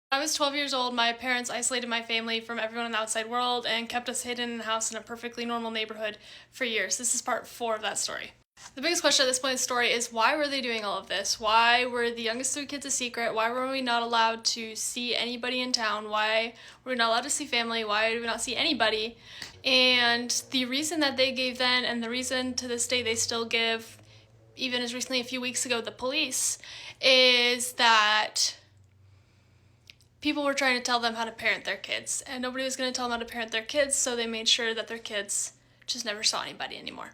I was 12 years old. My parents isolated my family from everyone in the outside world and kept us hidden in a house in a perfectly normal neighborhood for years. This is part 4 of that story. The biggest question at this point in the story is, why were they doing all of this? Why were the youngest 3 kids a secret? Why were we not allowed to see anybody in town? Why were we not allowed to see family? Why did we not see anybody? And the reason that they gave then, and the reason to this day they still give, even as recently a few weeks ago, the police, is that people were trying to tell them how to parent their kids, and nobody was going to tell them how to parent their kids, so they made sure that their kids just never saw anybody anymore.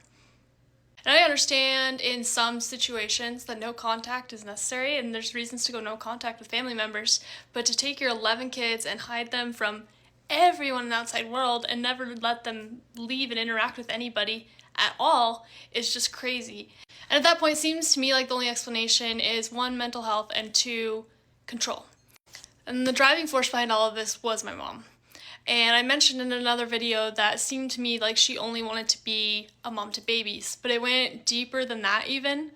And I understand in some situations that no contact is necessary, and there's reasons to go no contact with family members, but to take your 11 kids and hide them from everyone in the outside world and never let them leave and interact with anybody at all is just crazy. And at that point, it seems to me like the only explanation is 1, mental health, and 2, control. And the driving force behind all of this was my mom. And I mentioned in another video that it seemed to me like she only wanted to be a mom to babies, but it went deeper than that even.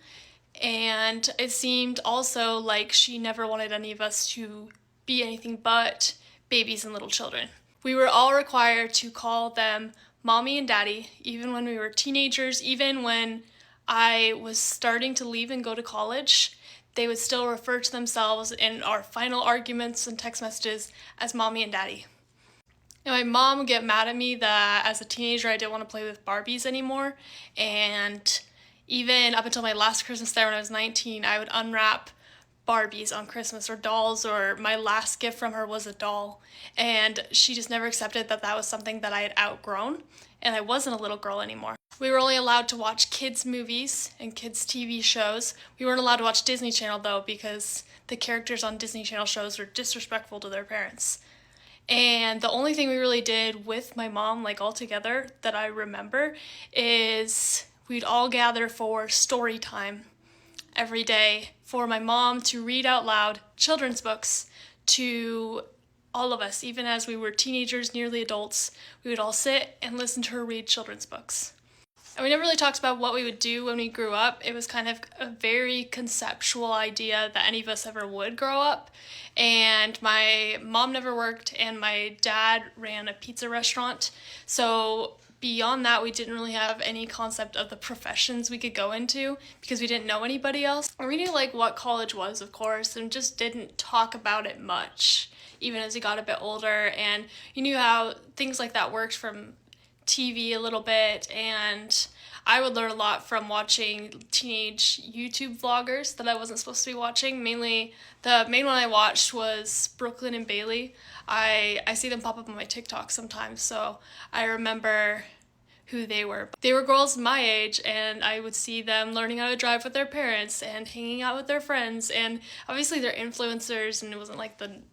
And it seemed also like she never wanted any of us to be anything but babies and little children. We were all required to call them mommy and daddy, even when we were teenagers, even when I was starting to leave and go to college. They would still refer to themselves in our final arguments and text messages as mommy and daddy. And my mom would get mad at me that as a teenager I didn't want to play with Barbies anymore, and even up until my last Christmas there when I was 19, I would unwrap Barbies on Christmas, or dolls, or my last gift from her was a doll, and she just never accepted that that was something that I had outgrown, and I wasn't a little girl anymore. We were only allowed to watch kids' movies and kids' TV shows. We weren't allowed to watch Disney Channel, though, because the characters on Disney Channel shows were disrespectful to their parents. And the only thing we really did with my mom, like all together, that I remember, is we'd all gather for story time every day for my mom to read out loud children's books to all of us. Even as we were teenagers, nearly adults, we would all sit and listen to her read children's books. And we never really talked about what we would do when we grew up. It was kind of a very conceptual idea that any of us ever would grow up. And my mom never worked, and my dad ran a pizza restaurant. So beyond that, we didn't really have any concept of the professions we could go into because we didn't know anybody else. And we knew like what college was, of course, and just didn't talk about it much, even as we got a bit older. And you knew how things like that worked from TV a little bit, and I would learn a lot from watching teenage YouTube vloggers that I wasn't supposed to be watching. Mainly, the main one I watched was Brooklyn and Bailey. I see them pop up on my TikTok sometimes, so I remember who they were. They were girls my age, and I would see them learning how to drive with their parents and hanging out with their friends, and obviously they're influencers, and it wasn't like the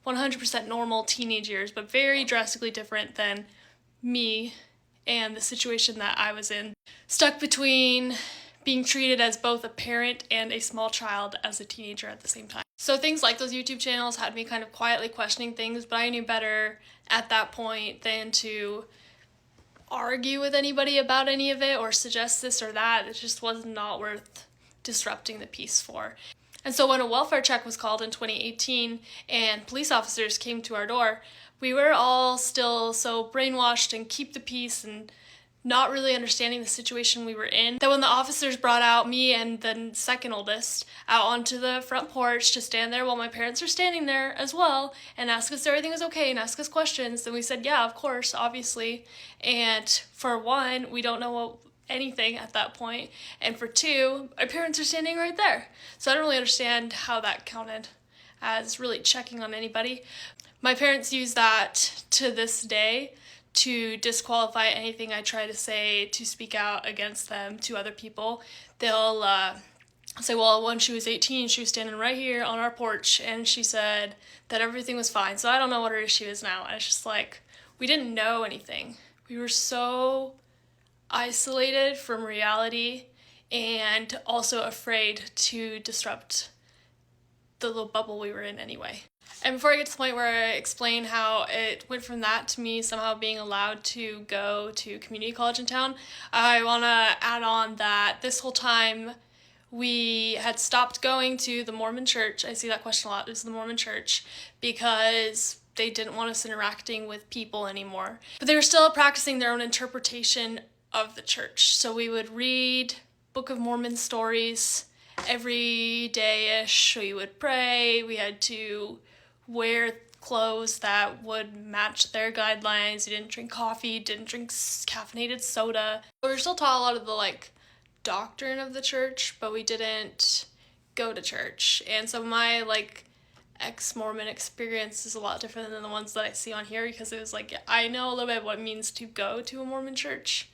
100% normal teenage years, but very drastically different than me and the situation that I was in, stuck between being treated as both a parent and a small child as a teenager at the same time. So things like those YouTube channels had me kind of quietly questioning things, but I knew better at that point than to argue with anybody about any of it or suggest this or that. It just was not worth disrupting the peace for. And so when a welfare check was called in 2018 and police officers came to our door, we were all still so brainwashed and keep the peace and not really understanding the situation we were in, that when the officers brought out me and the second oldest out onto the front porch to stand there while my parents were standing there as well and ask us if everything was okay and ask us questions, then we said, yeah, of course, obviously. And for one, we don't know anything at that point, and for 2, my parents are standing right there. So I don't really understand how that counted as really checking on anybody. My parents use that to this day to disqualify anything I try to say to speak out against them to other people. They'll say, well, when she was 18, she was standing right here on our porch and she said that everything was fine. So I don't know what her issue is now. And it's just like, we didn't know anything. We were so isolated from reality and also afraid to disrupt the little bubble we were in anyway. And before I get to the point where I explain how it went from that to me somehow being allowed to go to community college in town, I want to add on that this whole time we had stopped going to the Mormon church. I see that question a lot, is the Mormon church, because they didn't want us interacting with people anymore. But they were still practicing their own interpretation of the church. So we would read Book of Mormon stories every day-ish. We would pray. We had to wear clothes that would match their guidelines. We didn't drink coffee, didn't drink caffeinated soda. We were still taught a lot of the doctrine of the church, but we didn't go to church. And so my ex-Mormon experience is a lot different than the ones that I see on here, because it was I know a little bit what it means to go to a Mormon church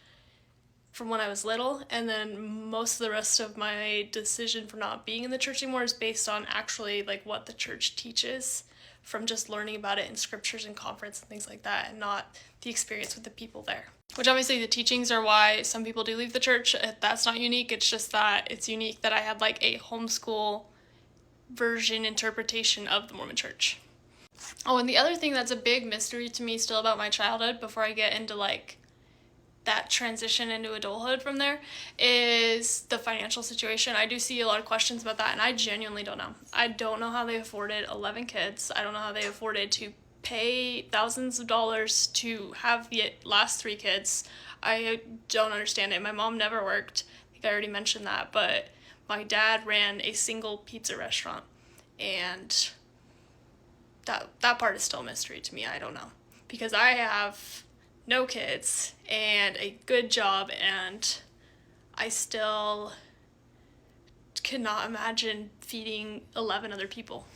from when I was little, and then most of the rest of my decision for not being in the church anymore is based on actually what the church teaches, from just learning about it in scriptures and conference and things like that, and not the experience with the people there. Which obviously the teachings are why some people do leave the church. That's not unique. It's just that it's unique that I had a homeschool version interpretation of the Mormon church. Oh, and the other thing that's a big mystery to me still about my childhood, before I get into that transition into adulthood from there, is the financial situation. I do see a lot of questions about that, and I genuinely don't know. I don't know how they afforded 11 kids. I don't know how they afforded to pay thousands of dollars to have the last 3 kids. I don't understand it. My mom never worked. I think I already mentioned that, but my dad ran a single pizza restaurant, and that part is still a mystery to me. I don't know, because I have no kids and a good job, and I still cannot imagine feeding 11 other people.